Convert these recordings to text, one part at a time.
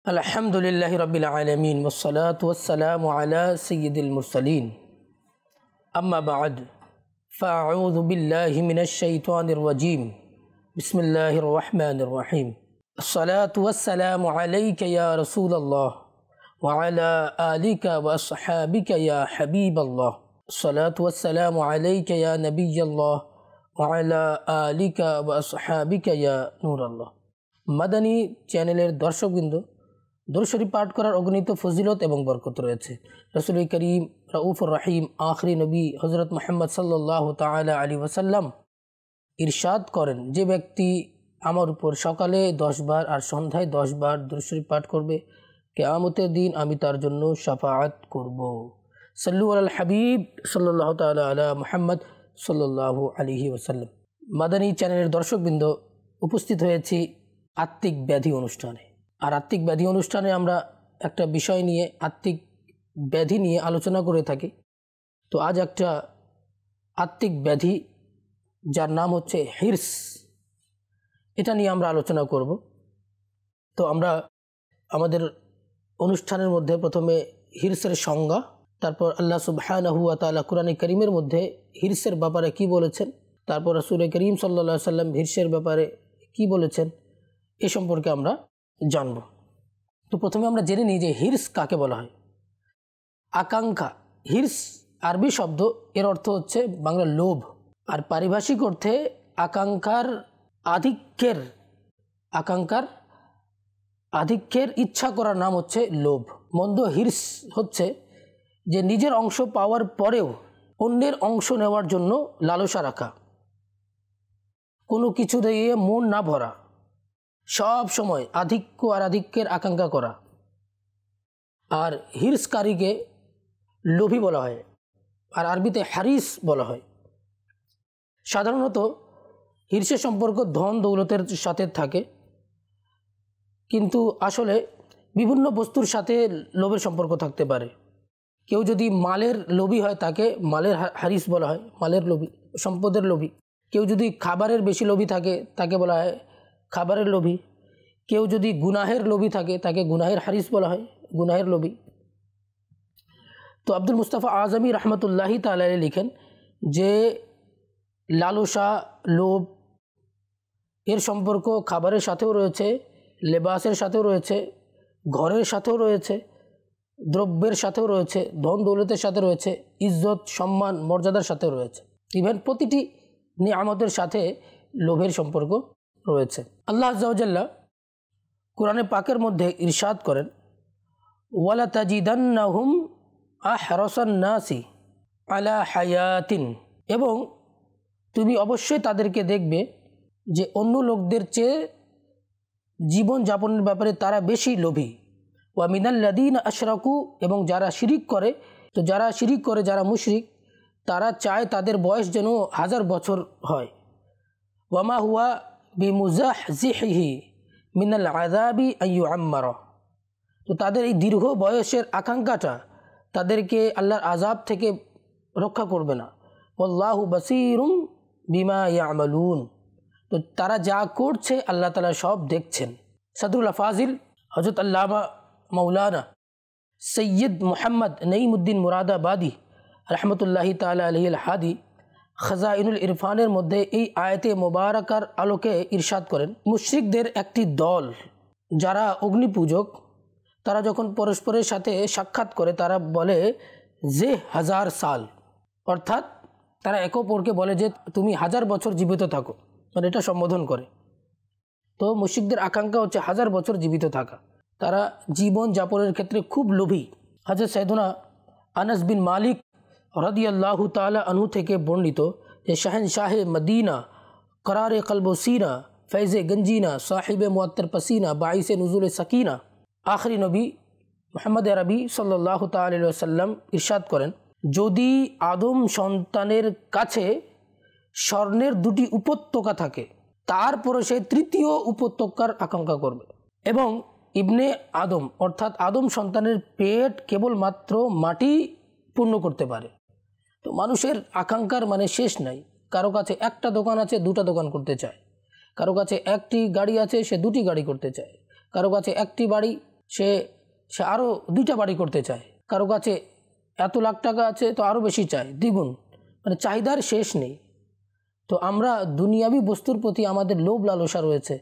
अल्हम्दुलिल्लाहि रब्बिल आलमीन वस्सलातु वस्सलामु अला सय्यिदिल मुरसलीन अम्मा बाद फ़अऊज़ु बिल्लाहि मिनश शैतानिर रजीम बिस्मिल्लाहिर रहमानिर रहीम अस्सलातु वस्सलामु अलैका या रसूलल्लाह व अला आलिका व अस्हाबिका या हबीबल्लाह अस्सलातु वस्सलामु अलैका या नबिय्यल्लाह व अला आलिका व अस्हाबिका या नूरल्लाह। মাদানী চ্যানেলের দর্শকবৃন্দ, দুরূদ শরীফ পাঠ করার অগণিত ফজিলত এবং বরকত রয়েছে। রাসূল করিম রাউফুর রহিম আখরি নবী হযরত মুহাম্মদ সাল্লাল্লাহু তাআলা আলাইহি ওয়াসাল্লাম ইরশাদ করেন, যে ব্যক্তি আমার উপর সকালে 10 বার আর সন্ধ্যায় 10 বার দুরূদ শরীফ পাঠ করবে, কিয়ামতের দিন আমি তার জন্য শাফাআত করব। সাল্লু আলাল হাবিব সাল্লাল্লাহু তাআলা আলা মুহাম্মদ সাল্লাল্লাহু আলাইহি ওয়াসাল্লাম। মাদানী চ্যানেলের দর্শকবৃন্দ, উপস্থিত হয়েছি আত্মিক ব্যাধি অনুষ্ঠানে। আর আত্মিক ব্যাধি অনুষ্ঠানে আমরা একটা বিষয় নিয়ে, আত্মিক ব্যাধি নিয়ে আলোচনা করে থাকি। তো আজ একটা আত্মিক ব্যাধি যার নাম হচ্ছে হিরস, এটা নিয়ে আমরা আলোচনা করব। তো আমরা আমাদের অনুষ্ঠানের মধ্যে প্রথমে হিরসের সংজ্ঞা, তারপর আল্লাহ সুবহানাহু ওয়া তাআলা কুরআনে কারীমের মধ্যে হিরসের ব্যাপারে কি বলেছেন, তারপর রাসূল করিম সাল্লাল্লাহু আলাইহি ওয়াসাল্লাম হিরসের ব্যাপারে কি বলেছেন, এ সম্পর্কে আমরা জানব। তো প্রথমে আমরা জেনে নিই যে হিরস কাকে বলা হয়। আকাঙ্ক্ষা, হিরস আরবি শব্দ, এর অর্থ হচ্ছে বাংলা লোভ, আর পারিভাষিক অর্থে আকাঙ্ক্ষার আধিক্যের ইচ্ছা করার নাম হচ্ছে লোভ। মন্দ হিরস হচ্ছে যে নিজের অংশ পাওয়ার পরেও অন্যের অংশ নেওয়ার জন্য লালসা রাখা, কোনো কিছু দিয়ে মন না ভরা, সব সময় আধিক্য আর আধিক্যের আকাঙ্ক্ষা করা। আর হিরসকারীকে লোভী বলা হয়, আর আরবিতে হারিস বলা হয়। সাধারণত হিরসের সম্পর্ক ধন দৌলতের সাথে থাকে, কিন্তু আসলে বিভিন্ন বস্তুর সাথে লোভের সম্পর্ক থাকতে পারে। কেউ যদি মালের লোভী হয় তাকে মালের হারিস বলা হয়, মালের লোভী, সম্পদের লোভী। কেউ যদি খাবারের বেশি লোভী থাকে তাকে বলা হয় খাবারের লোভী। কেউ যদি গুনাহের লোভী থাকে তাকে গুনাহের হারিস বলা হয়, গুনাহের লোভী। তো আব্দুল মুস্তাফা আজমি রহমতুল্লাহি তাআলা লিখেন যে লালসা, লোভ এর সম্পর্ক খাবারের সাথেও রয়েছে, লেবাসের সাথেও রয়েছে, ঘরের সাথেও রয়েছে, দ্রব্যের সাথেও রয়েছে, ধন দৌলতের সাথে রয়েছে, ইজ্জত, সম্মান, মর্যাদার সাথেও রয়েছে। ইভেন প্রতিটি নিয়ামতের সাথে লোভের সম্পর্ক রয়েছে। আল্লাহ আযজা ওয়া জাল্লা কুরআনে পাকের মধ্যে ইরশাদ করেন, ওয়ালা তাজিদান্নাহুম আহরাসান নাসি আলা হায়াতিন, এবং তুমি অবশ্যই তাদেরকে দেখবে যে অন্য লোকদের চেয়ে জীবন যাপনের ব্যাপারে তারা বেশি লোভী। ওয়া মিনাল্লাযীনা আশরাকু, এবং যারা শিরিক করে, তো যারা শিরিক করে, যারা মুশরিক, তারা চায় তাদের বয়স যেন 1000 বছর হয়। ওয়ামা হুয়া বিমুজাহজিহি মিনাল আযাবি আইয়ুআম্মারা, তো তাদের এই দীর্ঘ বয়সের আকাঙ্ক্ষাটা তাদেরকে আল্লাহর আযাব থেকে রক্ষা করবে না। ওয়াল্লাহু বাসীরুম বিমা ইয়ামালুন, তো তারা যা করছে আল্লাহ তাআলা সব দেখছেন। সাদরুল ফাজিল হযরত আল্লামা মাওলানা সৈয়দ মুহাম্মদ নঈমউদ্দিন মুরাদাবাদী রহমতুল্লাহি তাআলা আলাইহিল হাদি খাজাইনুল ইরফানের মধ্যে এই আয়াতে মোবারকার আলোকে ইরশাদ করেন, মুশরিকদের একটি দল যারা অগ্নিপূজক, তারা যখন পরস্পরের সাথে সাক্ষাৎ করে তারা বলে যে 1000 সাল, অর্থাৎ তারা একে অপরকে বলে যে তুমি 1000 বছর জীবিত থাকো, মানে এটা সম্বোধন করে। তো মুশরিকদের আকাঙ্ক্ষা হচ্ছে 1000 বছর জীবিত থাকা। তারা জীবন যাপনের ক্ষেত্রে খুব লোভী। হযরত সাইয়েদুনা আনাস বিন মালিক রাদিয়াল্লাহু তাআলা আনহু থেকে বর্ণিত যে শাহেনশাহে মদিনা, करार क़ल्ब व सीना, फैज़ गंजीना, साहिब मुअत्तर पसीना, बाइस नुज़ुल सकीना, आखिरी नबी মুহাম্মদ আরবি সাল্লাল্লাহু তাআলা আলাইহি ওয়াসাল্লাম ইরশাদ করেন, যদি আদম সন্তানের কাছে স্বর্ণের 2টি উপত্যকা থাকে, তারপরে সে 3য় উপত্যকার আকাঙ্ক্ষা করবে। এবং ইবনে আদম অর্থাৎ আদম সন্তানের পেট কেবলমাত্র মাটি পূর্ণ করতে পারে। তো মানুষের আকাঙ্ক্ষার মানে শেষ নাই। কারো কাছে একটা দোকান আছে, 2টা দোকান করতে চায়। কারো কাছে একটি গাড়ি আছে, সে 2টি গাড়ি করতে চায়। কারো কাছে একটি বাড়ি, সে সে আরও 2টা বাড়ি করতে চায়, কারো কাছে এত লাখ টাকা আছে তো আরও বেশি চায়, দ্বিগুণ, মানে চাহিদার শেষ নেই। তো আমরা দুনিয়াবি বস্তুর প্রতি আমাদের লোভ লালসা রয়েছে,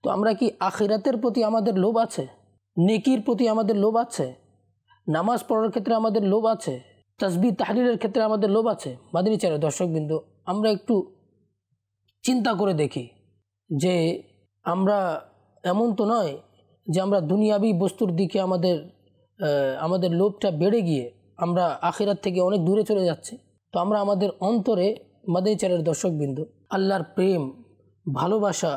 তো আমরা কি আখিরাতের প্রতি আমাদের লোভ আছে? নেকির প্রতি আমাদের লোভ আছে? নামাজ পড়ার ক্ষেত্রে আমাদের লোভ আছে? তাসবিহ তাহলিলের ক্ষেত্রে আমাদের লোভ আছে? মাদানী চ্যানেলের দর্শকবৃন্দ, আমরা একটু চিন্তা করে দেখি যে আমরা এমন তো নয় যে আমরা দুনিয়াবি বস্তুর দিকে আমাদের লোভটা বেড়ে গিয়ে আমরা আখিরাত থেকে অনেক দূরে চলে যাচ্ছি। তো আমরা আমাদের অন্তরে, মাদানী চ্যানেলের দর্শকবৃন্দ, আল্লাহর প্রেম, ভালোবাসা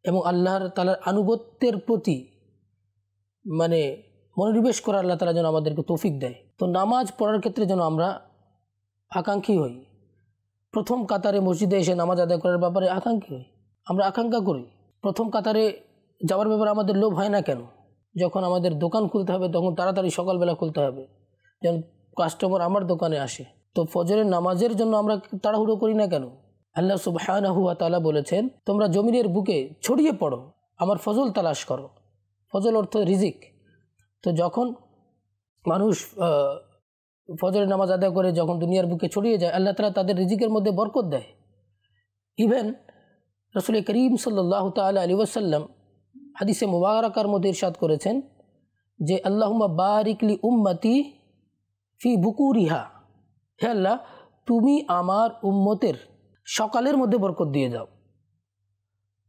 এবং আল্লাহর তাআলার আনুগত্যের প্রতি মানে মনোনিবেশ করা আল্লাহ তাআলা যেন আমাদেরকে তৌফিক দেয়। তো নামাজ পড়ার ক্ষেত্রে যেন আমরা আকাঙ্ক্ষী হই, প্রথম কাতারে মসজিদে এসে নামাজ আদায় করার ব্যাপারে আকাঙ্ক্ষী হই, আমরা আকাঙ্ক্ষা করি। প্রথম কাতারে যাওয়ার ব্যাপারে আমাদের লোভ হয় না কেন? যখন আমাদের দোকান খুলতে হবে তখন তাড়াতাড়ি সকালবেলা খুলতে হবে যেন কাস্টমার আমার দোকানে আসে। তো ফজরের নামাজের জন্য আমরা তাড়াহুড়ো করি না কেন? আল্লাহ সুবহানাহু ওয়া তাআলা বলেছেন, তোমরা জমিনের বুকে ছড়িয়ে পড়ো, আমার ফজল তালাশ করো। ফজল অর্থ রিজিক। তো যখন মানুষ ফজরের নামাজ আদায় করে যখন দুনিয়ার বুকে ছড়িয়ে যায়, আল্লাহ তাআলা তাদের রিজিকের মধ্যে বরকত দেয়। ইভেন রাসূল করিম সাল্লাল্লাহু তাআলা আলাইহি ওয়াসাল্লাম হাদিসে মুবারাকার মধ্যে ইরশাদ করেছেন যে আল্লাহুম্মা বারিক লি উম্মতি ফি বুকুরিহা, হে আল্লাহ তুমি আমার উম্মতের সকালের মধ্যে বরকত দিয়ে যাও।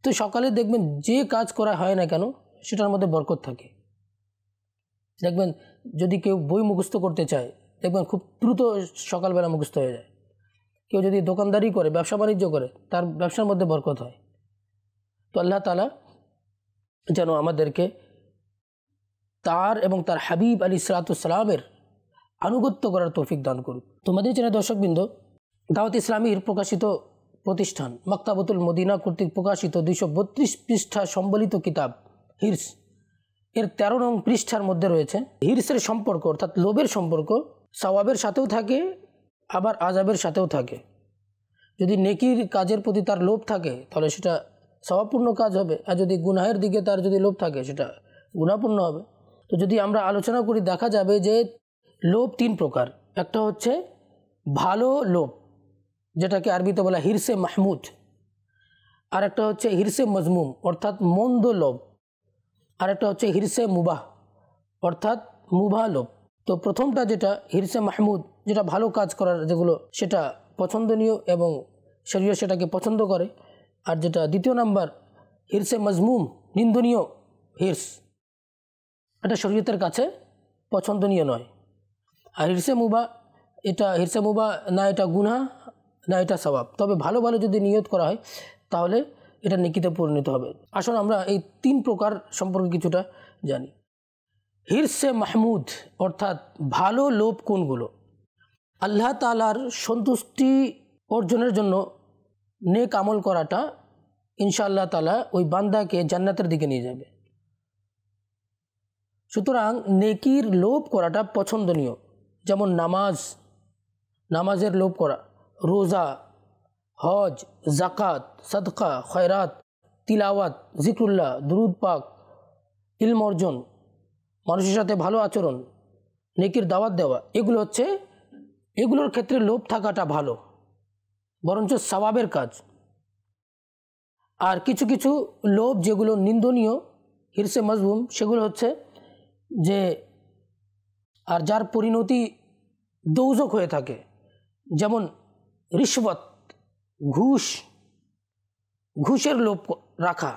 তো সকালে দেখবেন যে কাজ করা হয় না কেন সেটার মধ্যে বরকত থাকে। দেখবেন যদি কেউ বই মুখস্থ করতে চায় দেখবেন খুব দ্রুত সকালবেলা মুখস্থ হয়ে যায়। কেউ যদি দোকানদারি করে, ব্যবসা বাণিজ্য করে, তার ব্যবসার মধ্যে বরকত হয়। তো আল্লাহ তাআলা যেন আমাদেরকে তার এবং তার হাবিব আলাইহিস সালাতু ওয়াস সালামের আনুগত্য করার তৌফিক দান করুন। তোমাদের চ্যানেল দর্শকবৃন্দ, দাওয়াত ইসলামীর প্রকাশিত প্রতিষ্ঠান মাকতাবাতুল মদিনা কর্তৃক প্রকাশিত 232 পৃষ্ঠা সম্বলিত কিতাব হিরস এর 13 নং পৃষ্ঠার মধ্যে রয়েছে হিরসের সম্পর্ক, অর্থাৎ লোভের সম্পর্ক সওয়াবের সাথেও থাকে আবার আযাবের সাথেও থাকে। যদি নেকির কাজের প্রতি তার লোভ থাকে তাহলে সেটা সওয়াবপূর্ণ কাজ হবে, আর যদি গুনাহের দিকে তার যদি লোভ থাকে সেটা গুনাহপূর্ণ হবে। তো যদি আমরা আলোচনা করি দেখা যাবে যে লোভ 3 প্রকার। একটা হচ্ছে ভালো লোভ, যেটাকে আরবিতে বলা হিরসে মাহমুদ। আর একটা হচ্ছে হিরসে মজমুম, অর্থাৎ মন্দ লোভ। আর একটা হচ্ছে হিরসে মুবাহ, অর্থাৎ মুবাহ লোভ। তো প্রথমটা যেটা হিরসে মাহমুদ, যেটা ভালো কাজ করার যেগুলো সেটা পছন্দনীয় এবং শরীয়ত সেটাকে পছন্দ করে। আর যেটা দ্বিতীয় নাম্বার হিরসে মজমুম, নিন্দনীয় হিরস, এটা শরীয়তের কাছে পছন্দনীয় নয়। আর হিরসে মুবাহ, এটা হিরসে মুবাহ না এটা গুনাহ না এটা সওয়াব, তবে ভালো ভালো যদি নিয়ত করা হয় তাহলে এটা নেকিতে পরিণত হবে। আসলে আমরা এই 3 প্রকার সম্পর্কে কিছুটা জানি। হিরসে মাহমুদ অর্থাৎ ভালো লোভ কোনগুলো? আল্লাহ তাআলার সন্তুষ্টি অর্জনের জন্য নেক আমল করাটা ইনশাআল্লাহ তাআলা ওই বান্দাকে জান্নাতের দিকে নিয়ে যাবে। সুতরাং নেকির লোভ করাটা পছন্দনীয়, যেমন নামাজের লোভ করা, রোজা, হজ, জাকাত, সাদকা, খয়রাত, তিলাওয়াত, জিক্রুল্লাহ, দুরুদ পাক, ইলম অর্জন, মানুষের সাথে ভালো আচরণ, নেকির দাওয়াত দেওয়া, এগুলোর ক্ষেত্রে লোভ থাকাটা ভালো, বরঞ্চ সওয়াবের কাজ। আর কিছু কিছু লোভ যেগুলো নিন্দনীয়, হিরসে মজমুম, সেগুলো হচ্ছে যে আর যার পরিণতি দৌজক হয়ে থাকে, যেমন রিশওয়াত, ঘুষের লোভ রাখা।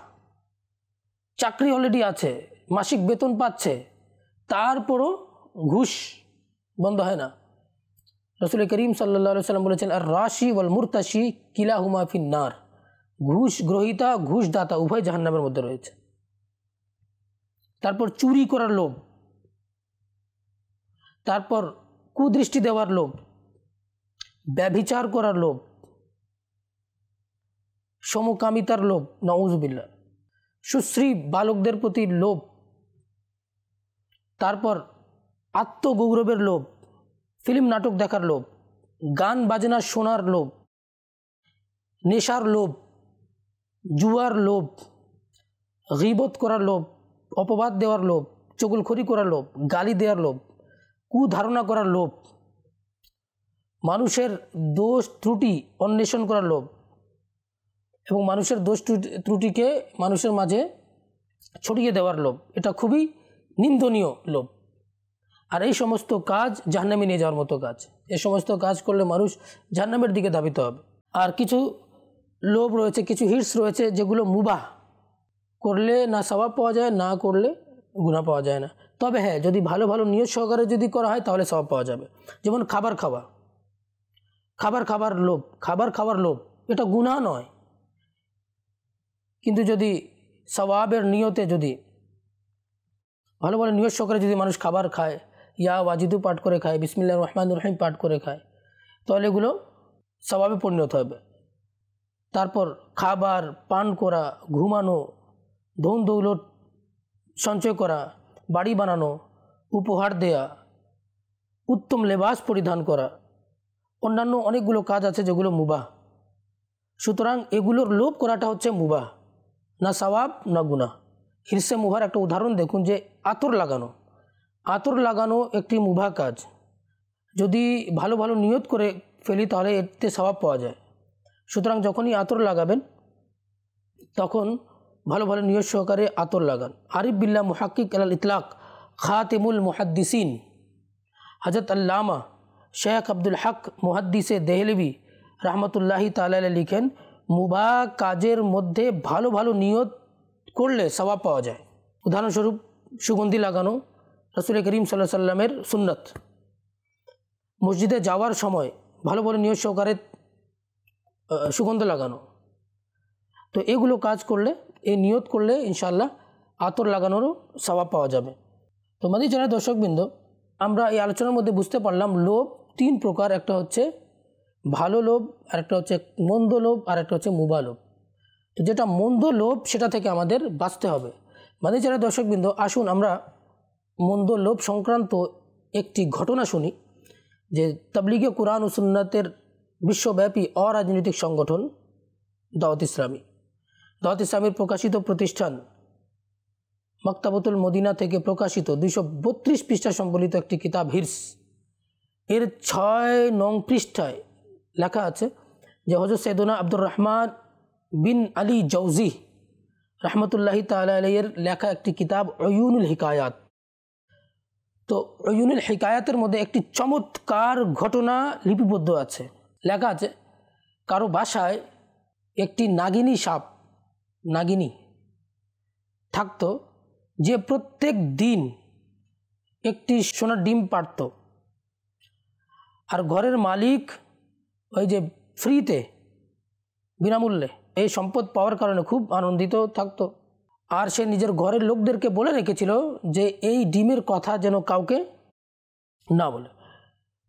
চাকরি অলরেডি আছে, মাসিক বেতন পাচ্ছে, তারপরও ঘুষ বন্ধ হয় না। রাসূল করিম সাল্লাল্লাহু আলাইহি ওয়াসাল্লাম বলেছেন, আর রাশি ওয়াল মুরতাশি কিলাহুমা ফিন নার, ঘুষ গ্রহীতা ঘুষদাতা উভয় জাহান্নামের মধ্যে রয়েছে। তারপর চুরি করার লোভ, তারপর কুদৃষ্টি দেওয়ার লোভ, ব্যভিচার করার লোভ, সমকামিতার লোভ, নাউযুবিল্লাহ, সুশ্রী বালকদের প্রতি লোভ, তারপর আত্মগৌরবের লোভ, ফিল্ম নাটক দেখার লোভ, গান বাজনা শোনার লোভ, নেশার লোভ, জুয়ার লোভ, গীবত করার লোভ, অপবাদ দেওয়ার লোভ, চগলখড়ি করার লোভ, গালি দেওয়ার লোভ, কুধারণা করার লোভ, মানুষের দোষ ত্রুটি অন্বেষণ করার লোভ এবং মানুষের দোষ ত্রুটিকে মানুষের মাঝে ছড়িয়ে দেওয়ার লোভ, এটা খুবই নিন্দনীয় লোভ। আর এই সমস্ত কাজ জাহান্নামে নিয়ে যাওয়ার মতো কাজ। এই সমস্ত কাজ করলে মানুষ জাহান্নামের দিকে ধাবিত হবে। আর কিছু লোভ রয়েছে, কিছু হির্স রয়েছে যেগুলো মুবাহ, করলে না সওয়াব পাওয়া যায়, না করলে গুনাহ পাওয়া যায় না। তবে হ্যাঁ, যদি ভালো ভালো নিয়ত সহকারে যদি করা হয় তাহলে সওয়াব পাওয়া যাবে। যেমন খাবার লোভ, খাবার খাওয়ার লোভ, এটা গুনাহ নয়, কিন্তু যদি সওয়াবের নিয়তে যদি ভালো ভালো নিয়ত সহকারে যদি মানুষ খাবার খায়, ইয়া ওয়াজিদু পাঠ করে খায়, বিসমিল্লাহির রহমানির রহিম পাঠ করে খায়, তাহলে এগুলো সওয়াবে পরিণত হবে। তারপর খাবার, পান করা, ঘুমানো, ধন দৌলত সঞ্চয় করা, বাড়ি বানানো, উপহার দেয়া, উত্তম লেবাস পরিধান করা, অন্যান্য অনেকগুলো কাজ আছে যেগুলো মুবাহ। সুতরাং এগুলোর লোভ করাটা হচ্ছে মুবাহ, না সওয়াব না গুনাহ। হিরসে মুবাহর একটা উদাহরণ দেখুন, যে আতর লাগানো একটি মুবাহ কাজ। যদি ভালো ভালো নিয়ত করে ফেলি তাহলে এতে সওয়াব পাওয়া যায়। সুতরাং যখনই আতর লাগাবেন তখন ভালো ভালো নিয়ত সহকারে আতর লাগান। আরিফ বিল্লাহ মুহাক্কিক আলাল ইতলাক খাতিমুল মুহাদ্দিসিন হযরত আল্লামা শেখ আব্দুল হক মুহাদ্দিসে দেহলভি রহমতুল্লাহি তাআলা আলাইহি লিখেন, মুবাহ কাজের মধ্যে ভালো ভালো নিয়ত করলে সওয়াব পাওয়া যায়। উদাহরণস্বরূপ সুগন্ধি লাগানো রাসূল করিম সাল্লাল্লাহু আলাইহি সাল্লামের সুন্নত। মসজিদে যাওয়ার সময় ভালো ভালো নিয়ত সহকারে সুগন্ধ লাগানো। তো এগুলো কাজ করলে, এই নিয়ত করলে ইনশাআল্লাহ আতর লাগানোরও সওয়াব পাওয়া যাবে। তো মাদি জানা দর্শকবৃন্দ, আমরা এই আলোচনার মধ্যে বুঝতে পারলাম লোভ তিন প্রকার। একটা হচ্ছে ভালো লোভ, আর একটা হচ্ছে মন্দ লোভ, আর একটা হচ্ছে মুবাহ লোভ। তো যেটা মন্দ লোভ সেটা থেকে আমাদের বাঁচতে হবে। মাদি জানা দর্শকবৃন্দ, আসুন আমরা মন্দ লোভ সংক্রান্ত একটি ঘটনা শুনি। যে তাবলিগে কুরআন ও সুন্নাতের বিশ্বব্যাপী অরাজনৈতিক সংগঠন দাওয়াত ইসলামীর প্রকাশিত প্রতিষ্ঠান মাকতাবাতুল মদিনা থেকে প্রকাশিত 232 পৃষ্ঠা সম্বলিত একটি কিতাব হিরস, এর 6 নং পৃষ্ঠায় লেখা আছে যে হযরত সৈয়দনা আব্দুর রহমান বিন আলী জৌজি রহমতুল্লাহি তাআলা আলাইহির লেখা একটি কিতাব উয়ুনুল হিকায়াত। তো উয়ুনুল হিকায়াতের মধ্যে একটি চমৎকার ঘটনা লিপিবদ্ধ আছে। লেখা আছে, কারো বাসায় একটি নাগিনী থাকতো, যে প্রত্যেক দিন একটি সোনার ডিম পাড়ত। আর ঘরের মালিক ওই যে ফ্রিতে, বিনামূল্যে এই সম্পদ পাওয়ার কারণে খুব আনন্দিত থাকতো। আর সে নিজের ঘরের লোকদেরকে বলে রেখেছিল যে এই ডিমের কথা যেন কাউকে না বলে।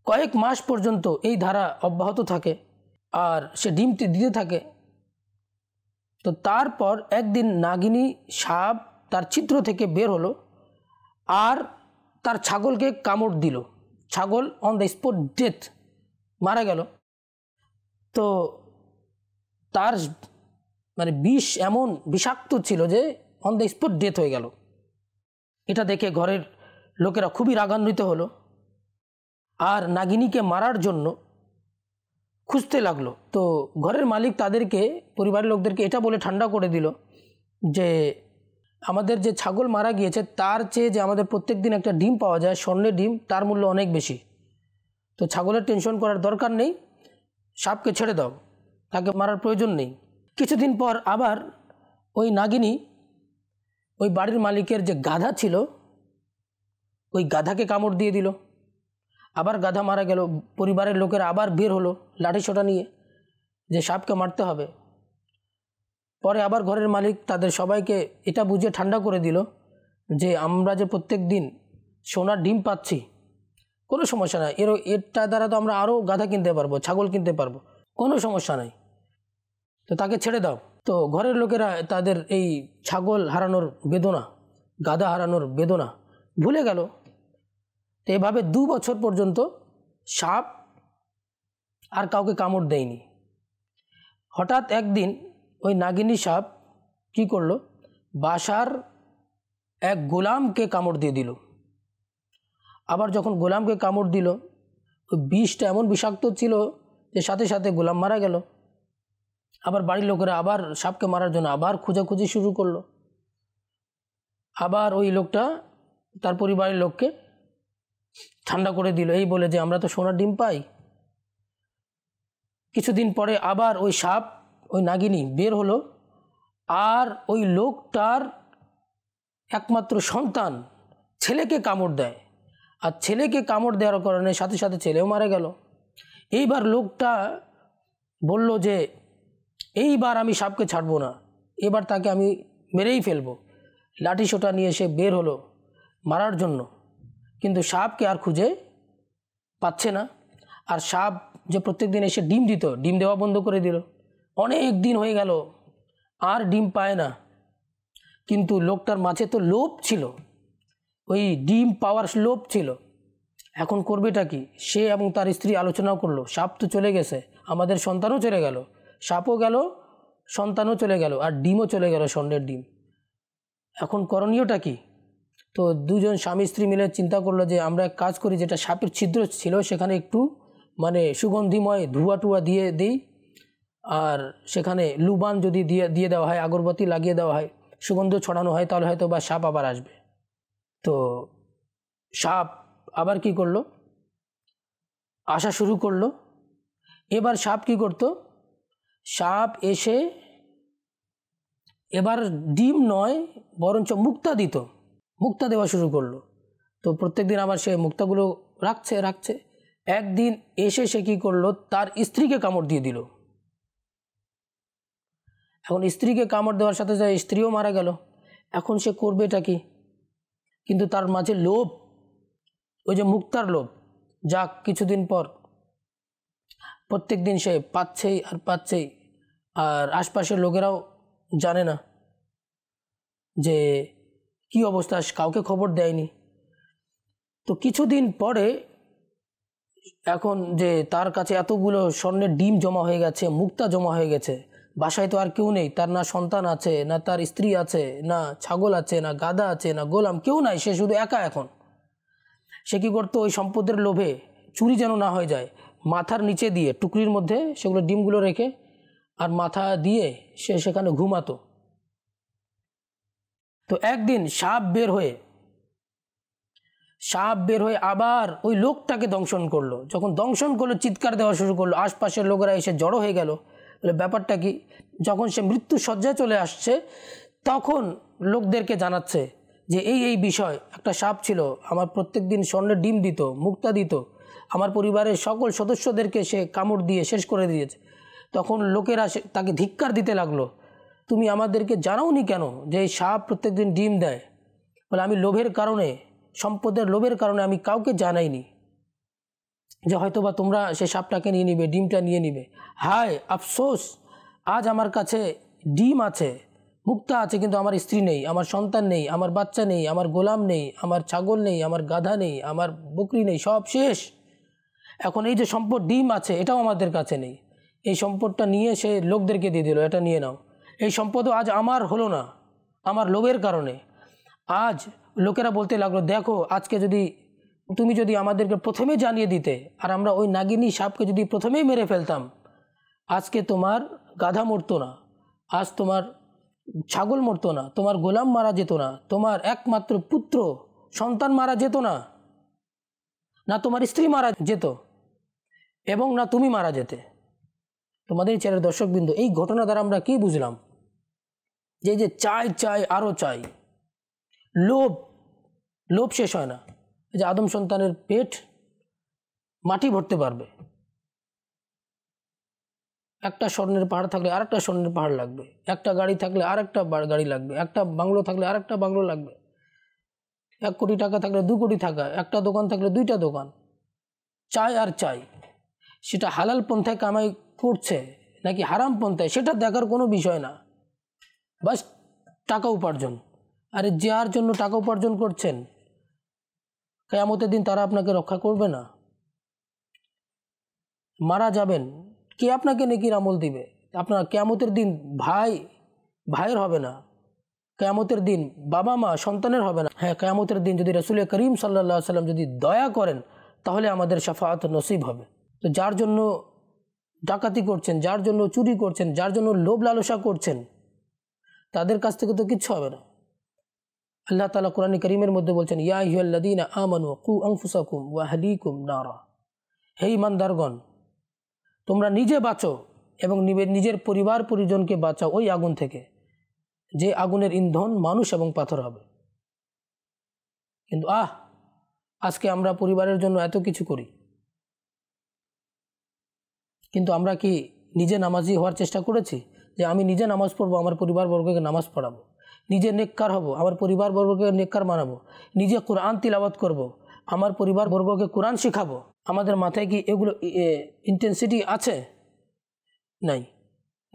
কয়েক মাস পর্যন্ত এই ধারা অব্যাহত থাকে আর সে ডিমটি দিতে থাকে। তো তারপর একদিন নাগিনী সাপ তার ছিদ্র থেকে বের হলো আর তার ছাগলকে কামড় দিল। ছাগল অন দ্য স্পট ডেথ, মারা গেল। তো তার মানে বিষ এমন বিষাক্ত ছিল যে অন দ্য স্পট ডেথ হয়ে গেল। এটা দেখে ঘরের লোকেরা খুবই রাগান্বিত হলো আর নাগিনীকে মারার জন্য খুঁজতে লাগলো। তো ঘরের মালিক তাদেরকে, পরিবারের লোকদেরকে এটা বলে ঠান্ডা করে দিল যে আমাদের যে ছাগল মারা গিয়েছে তার চেয়ে যে আমাদের প্রত্যেক দিন একটা ডিম পাওয়া যায়, স্বর্ণের ডিম, তার মূল্য অনেক বেশি। তো ছাগলের টেনশন করার দরকার নেই, সাপকে ছেড়ে দাও, তাকে মারার প্রয়োজন নেই। কিছুদিন পর আবার ওই নাগিনী ওই বাড়ির মালিকের যে গাধা ছিল ওই গাধাকে কামড় দিয়ে দিল। আবার গাধা মারা গেল। পরিবারের লোকেরা আবার বের হলো লাঠিসোঁটা নিয়ে যে সাপকে মারতে হবে। পরে আবার ঘরের মালিক তাদের সবাইকে এটা বুঝিয়ে ঠান্ডা করে দিল যে আমরা যে প্রত্যেক দিন সোনার ডিম পাচ্ছি, কোনো সমস্যা নাই, এরটা দ্বারা তো আমরা আরও গাধা কিনতে পারবো, ছাগল কিনতে পারবো, কোনো সমস্যা নাই, তো তাকে ছেড়ে দাও। তো ঘরের লোকেরা তাদের এই ছাগল হারানোর বেদনা, গাধা হারানোর বেদনা ভুলে গেল। তো এভাবে 2 বছর পর্যন্ত সাপ আর কাউকে কামড় দেয়নি। হঠাৎ একদিন ওই নাগিনী সাপ কী করলো, বাসার এক গোলামকে কামড় দিয়ে দিল। আবার যখন গোলামকে কামড় দিল, ওই বিষটা এমন বিষাক্ত ছিল যে সাথে সাথে গোলাম মারা গেল। আবার বাড়ির লোকেরা আবার সাপকে মারার জন্য আবার খোঁজাখুঁজি শুরু করলো। আবার ওই লোকটা তার পরিবারের লোককে ঠান্ডা করে দিল, এই বলে যে আমরা তো সোনার ডিম পাই। কিছুদিন পরে আবার ওই সাপ, ওই নাগিনী বের হলো, আর ওই লোকটার একমাত্র সন্তান ছেলেকে কামড় দেয়। আর ছেলেকে কামড় দেওয়ার কারণে সাথে সাথে ছেলেও মারা গেল। এইবার লোকটা বলল যে এইবার আমি সাপকে ছাড়বো না, এবার তাকে আমি মেরেই ফেলবো। লাঠি সোটা নিয়ে সে বের হলো মারার জন্য, কিন্তু সাপকে আর খুঁজে পাচ্ছে না। আর সাপ যে প্রত্যেক দিন এসে ডিম দিত, ডিম দেওয়া বন্ধ করে দিল। অনেক দিন হয়ে গেল, আর ডিম পায় না। কিন্তু লোকটার মাঝে তো লোভ ছিল, ওই ডিম পাওয়ার লোভ ছিল। এখন করবেটা কি? সে এবং তার স্ত্রী আলোচনাও করলো, সাপ তো চলে গেছে, আমাদের সন্তানও চলে গেল, সাপও গেল, সন্তানও চলে গেল, আর ডিমও চলে গেল, স্বর্ণের ডিম। এখন করণীয়টা কি? তো দুজন স্বামী স্ত্রী মিলে চিন্তা করলো যে আমরা এক কাজ করি, যেটা সাপের ছিদ্র ছিল সেখানে একটু সুগন্ধিময় ধোঁয়া টুয়া দিয়ে দিই, আর সেখানে লুবান যদি দিয়ে দেওয়া হয়, আগরবাতি লাগিয়ে দেওয়া হয়, সুগন্ধ ছড়ানো হয়, তাহলে হয়তো বা সাপ আবার আসবে। তো সাপ আবার কি করলো, আসা শুরু করলো। এবার সাপ কি করতো, সাপ এসে এবার ডিম নয় বরঞ্চ মুক্তা দিত, মুক্তা দেওয়া শুরু করলো। তো প্রত্যেকদিন আবার সে মুক্তাগুলো রাখছে। একদিন এসে সে কী করলো, তার স্ত্রীকে কামড় দিয়ে দিল। এখন স্ত্রীকে কামড় দেওয়ার সাথে সাথে স্ত্রীও মারা গেল। এখন সে করবেটা কি? কিন্তু তার মাঝে লোভ, ওই যে মুক্তার লোভ, যাক কিছুদিন পর প্রত্যেক দিন সে পাচ্ছেই। আর আশপাশের লোকেরাও জানে না যে কি অবস্থা, কাউকে খবর দেয়নি। তো কিছুদিন পরে এখন যে তার কাছে এতগুলো স্বর্ণের ডিম জমা হয়ে গেছে, মুক্তা জমা হয়ে গেছে, বাসায় তো আর কেউ নেই, তার না সন্তান আছে, না তার স্ত্রী আছে, না ছাগল আছে, না গাধা আছে, না গোলাম, কেউ নাই, সে শুধু একা। এখন সে কী করতো, ওই সম্পদের লোভে চুরি যেন না হয়ে যায়, মাথার নিচে দিয়ে টুকরির মধ্যে সেগুলো ডিমগুলো রেখে আর মাথা দিয়ে সে সেখানে ঘুমাতো। তো একদিন সাপ বের হয়ে আবার ওই লোকটাকে দংশন করলো। যখন দংশন করলো, চিৎকার দেওয়া শুরু করলো, আশপাশের লোকেরা এসে জড়ো হয়ে গেল। বলে ব্যাপারটা কি? যখন সে মৃত্যু শয্যায় চলে আসছে, তখন লোকদেরকে জানাচ্ছে যে এই বিষয়, একটা সাপ ছিল, আমার প্রত্যেক দিন স্বর্ণের ডিম দিত, মুক্তা দিত, আমার পরিবারের সকল সদস্যদেরকে সে কামড় দিয়ে শেষ করে দিয়েছে। তখন লোকেরা তাকে ধিক্কার দিতে লাগলো, তুমি আমাদেরকে জানাওনি কেন যে এই সাপ প্রত্যেক দিন ডিম দেয়? বলে আমি লোভের কারণে, সম্পদের লোভের কারণে আমি কাউকে জানাইনি, যে হয়তো বা তোমরা সে সাপটাকে নিয়ে নিবে, ডিমটা নিয়ে নিবে। হায় আফসোস, আজ আমার কাছে ডিম আছে, মুক্তা আছে, কিন্তু আমার স্ত্রী নেই, আমার সন্তান নেই, আমার বাচ্চা নেই, আমার গোলাম নেই, আমার ছাগল নেই, আমার গাধা নেই, আমার বকরি নেই, সব শেষ। এখন এই যে সম্পদ ডিম আছে, এটাও আমাদের কাছে নেই। এই সম্পদটা নিয়ে সে লোকদেরকে দিয়ে দিল, এটা নিয়ে নাও। এই সম্পদও আজ আমার হলো না, আমার লোভের কারণে। আজ লোকেরা বলতে লাগলো, দেখো আজকে তুমি যদি আমাদেরকে প্রথমে জানিয়ে দিতে, আর আমরা ওই নাগিনী সাপকে যদি প্রথমেই মেরে ফেলতাম, আজকে তোমার গাধা মরতো না, আজ তোমার ছাগল মরতো না, তোমার গোলাম মারা যেত না, তোমার একমাত্র পুত্র সন্তান মারা যেত না, না তোমার স্ত্রী মারা যেত, এবং না তুমি মারা যেতে। তোমাদের চ্যানেলের দর্শকবৃন্দ, এই ঘটনা দ্বারা আমরা কি বুঝলাম? যে চাই আরও চাই, লোভ শেষ হয় না। যে আদম সন্তানের পেট মাটি ভরতে পারবে, একটা স্বর্ণের পাহাড় থাকলে আরেকটা স্বর্ণের পাহাড় লাগবে, একটা গাড়ি থাকলে আরেকটা গাড়ি লাগবে, একটা বাংলো থাকলে আরেকটা বাংলো লাগবে, 1 কোটি টাকা থাকলে 2 কোটি টাকা, একটা দোকান থাকলে 2টা দোকান। চাই আর চাই, সেটা হালাল পন্থায় কামাই করছে নাকি হারাম পন্থায়, সেটা দেখার কোনো বিষয় না, বাস টাকা উপার্জন। আরে যার জন্য টাকা উপার্জন করছেন, কিয়ামতের দিন তারা আপনাকে রক্ষা করবে না, মারা যাবেন, কে আপনাকে নেকির আমল দিবে? আপনার কিয়ামতের দিন ভাইয়ের হবে না, কিয়ামতের দিন বাবা মা সন্তানের হবে না। হ্যাঁ, কিয়ামতের দিন যদি রাসূল করিম সাল্লাল্লাহু আলাইহি সাল্লাম যদি দয়া করেন তাহলে আমাদের শাফাআত নসিব হবে। তো যার জন্য ডাকাতি করছেন, যার জন্য চুরি করছেন, যার জন্য লোভ লালসা করছেন, তাদের কাছ থেকে তো কিচ্ছু হবে না। আল্লাহ তাআলা কোরআন কারীমের মধ্যে বলছেন, ইয়া আইয়ুহাল্লাযীনা আমানু কু আনফুসাকুম ওয়া আহলিকুম নারা, হে ঈমানদারগণ, তোমরা নিজে বাঁচো এবং নিজের পরিবার পরিজনকে বাঁচাও ওই আগুন থেকে, যে আগুনের ইন্ধন মানুষ এবং পাথর হবে। কিন্তু আজকে আমরা পরিবারের জন্য এত কিছু করি, কিন্তু আমরা কি নিজে নামাজি হওয়ার চেষ্টা করেছি? যে আমি নিজে নামাজ পড়বো, আমার পরিবারবর্গকে নামাজ পড়াবো, নিজে নেককার হব, আমার পরিবারবর্গকে নেককার বানাবো, নিজে কোরআন তিলাওয়াত করব, আমার পরিবারবর্গকে কোরআন শেখাবো। আমাদের মাথায় কি এগুলো ইন্টেন্সিটি আছে? নাই।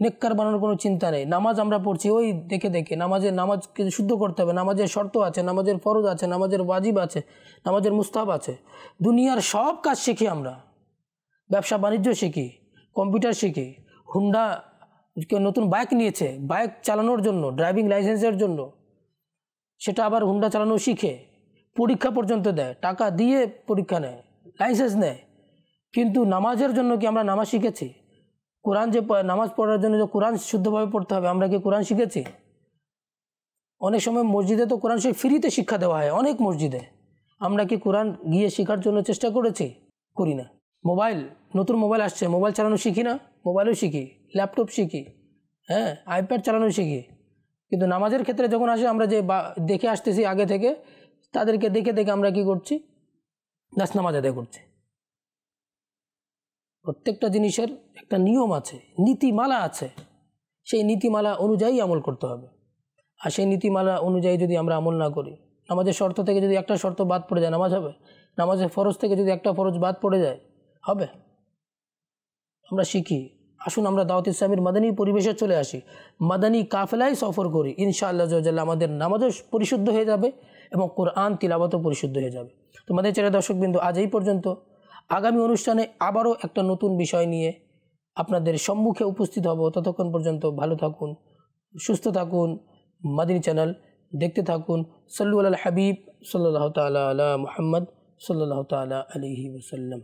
নেককার বানানোর কোনো চিন্তা নেই। নামাজ আমরা পড়ছি ওই দেখে দেখে। নামাজকে শুদ্ধ করতে হবে, নামাজের শর্ত আছে, নামাজের ফরজ আছে, নামাজের ওয়াজিব আছে, নামাজের মুস্তাহাব আছে। দুনিয়ার সব কাজ শিখি আমরা, ব্যবসা বাণিজ্য শিখি, কম্পিউটার শিখি, হুন্ডা নতুন বাইক নিয়েছে, বাইক চালানোর জন্য, ড্রাইভিং লাইসেন্সের জন্য, সেটা আবার হুন্ডা চালানো শিখে, পরীক্ষা পর্যন্ত দেয়, টাকা দিয়ে পরীক্ষা নেয়, লাইসেন্স নেয়। কিন্তু নামাজের জন্য কি আমরা নামাজ শিখেছি? কোরআন যে নামাজ পড়ার জন্য যে কোরআন শুদ্ধভাবে পড়তে হবে, আমরা কি কোরআন শিখেছি? অনেক সময় মসজিদে তো কোরআন ফ্রিতে শিক্ষা দেওয়া হয়, অনেক মসজিদে। আমরা কি কোরআন গিয়ে শেখার জন্য চেষ্টা করেছি? করি না। নতুন মোবাইল আসছে, মোবাইল চালানো শিখি না? মোবাইলও শিখি, ল্যাপটপ শিখি, হ্যাঁ, আইপ্যাড চালানো শিখি। কিন্তু নামাজের ক্ষেত্রে যখন আসে, আমরা যে দেখে আসতেছি আগে থেকে, তাদেরকে দেখে দেখে আমরা কি করছি? নামাজ আদায় করছি। প্রত্যেকটা জিনিসের একটা নিয়ম আছে, নীতিমালা আছে, সেই নীতিমালা অনুযায়ী আমল করতে হবে। আর সেই নীতিমালা অনুযায়ী যদি আমরা আমল না করি, নামাজের শর্ত থেকে যদি একটা শর্ত বাদ পড়ে যায়, নামাজ হবে? নামাজের ফরজ থেকে যদি একটা ফরজ বাদ পড়ে যায়, হবে? আমরা শিখি। আসুন আমরা দাওয়াত ইসলামীর মাদানী পরিবেশে চলে আসি, মাদানী কাফেলায় সফর করি। ইনশাআল্লাহ আল্লাহ আমাদের নামাজও পরিশুদ্ধ হয়ে যাবে এবং কোরআন তিলাওয়াতও পরিশুদ্ধ হয়ে যাবে। তোমাদের ছেলে দর্শকবৃন্দ, আজ এই পর্যন্ত। আগামী অনুষ্ঠানে আবারও একটা নতুন বিষয় নিয়ে আপনাদের সম্মুখে উপস্থিত হব। ততক্ষণ পর্যন্ত ভালো থাকুন, সুস্থ থাকুন। মাদানী চ্যানেল দেখতে থাকুন। সাল্লু আলাল হাবিব সাল্লাল্লাহু তাআলা আলা মুহাম্মদ সাল্লাল্লাহু তাআলা আলাইহি ওয়াসাল্লাম।